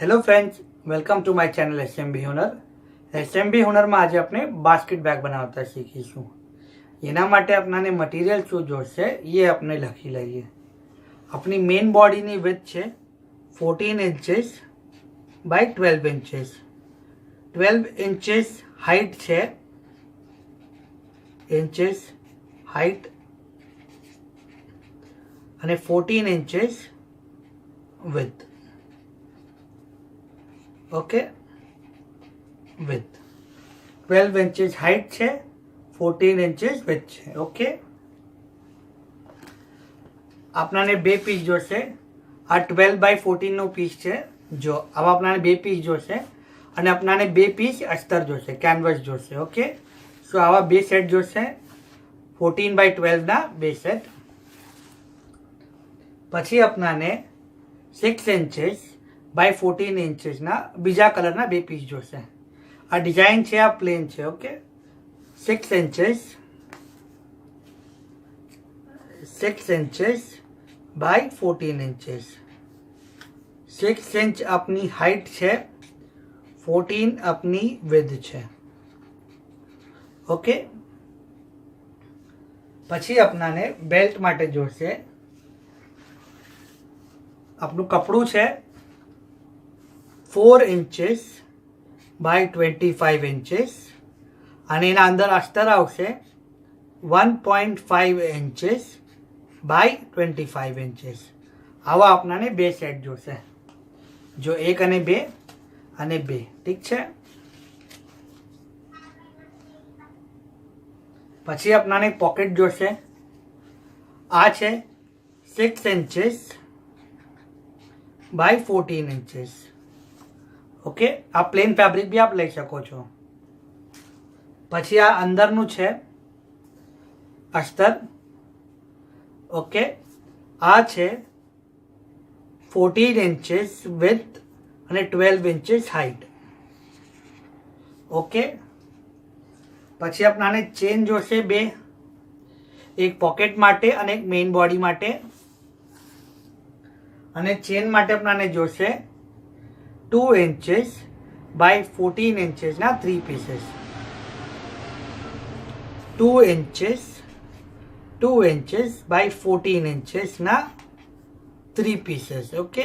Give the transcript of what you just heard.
Hello friends, welcome to my channel SMB Hunar. એસએમબી હુનરમાં આજે આપણે બાસ્કેટ બેગ બનાવતા શીખીશું. એના માટે આપણાને મટીરિयल શું જોશે એ આપણે લખી લઈએ. આપણી મેઇન બોડીની વિડ્થ છે 14 ઇંચીસ બાય 12 ઇંચીસ. 12 ઇંચીસ હાઇટ છે, ઇંચીસ હાઇટ, અને 14 ઇંચીસ વિડ્થ. ઓકે, વિથ 12 ઇંચીસ હાઇટ છે, 14 ઇંચીસ વિથ છે. ઓકે, આપણાને બે પીસ જોશે. આ 12 બાય 14 નો પીસ છે. જો આવા આપણાને બે પીસ જોશે અને આપણાને બે પીસ અસ્તર જોશે, કેનવસ જોશે. ઓકે, સો આવા બે સેટ જોશે, 14 બાય 12 ના બે સેટ. પછી આપણાને 6 ઇંચીસ બાય 14 ઇંચીસના બીજા કલરના બે પીસ જોશે. આ ડિઝાઇન છે, આ પ્લેન છે. Okay, 6 inches by 14 inches. 6 inch આપની હાઇટ છે, 14 આપની વિડ્થ છે. ઓકે, પછી આપણાને બેલ્ટ માટે જોશે. આપનું કપડું છે 4 ઇંચીસ બાય 25 ઇંચીસ, અને એના અંદર અસ્તર આવશે 1.5 ઇંચીસ બાય 25 ઇંચીસ. આવા આપણાને બે સેટ જોશે. જો એક અને બે અને બે. ઠીક છે. પછી આપણાને પોકેટ જોશે. આ છે 6 ઇંચીસ બાય 14 ઇંચીસ. ઓકે, આ પ્લેન ફેબ્રિક બી આપ લઈ શકો છો. પછી આ અંદરનું છે અસ્તર. ઓકે, આ છે 14 ઇંચીસ વિથ અને 12 ઇંચીસ હાઇટ. ઓકે, પછી આપણાને ચેન જોશે બે, એક પોકેટ માટે અને એક મેઇન બોડી માટે. અને ચેન માટે આપણાને જોશે 2 ઇંચીસ બાય 14 ઇંચીસના 3 પીસીસ. 2 ઇંચીસ બાય 14 ઇંચીસના 3 પીસીસ. ઓકે,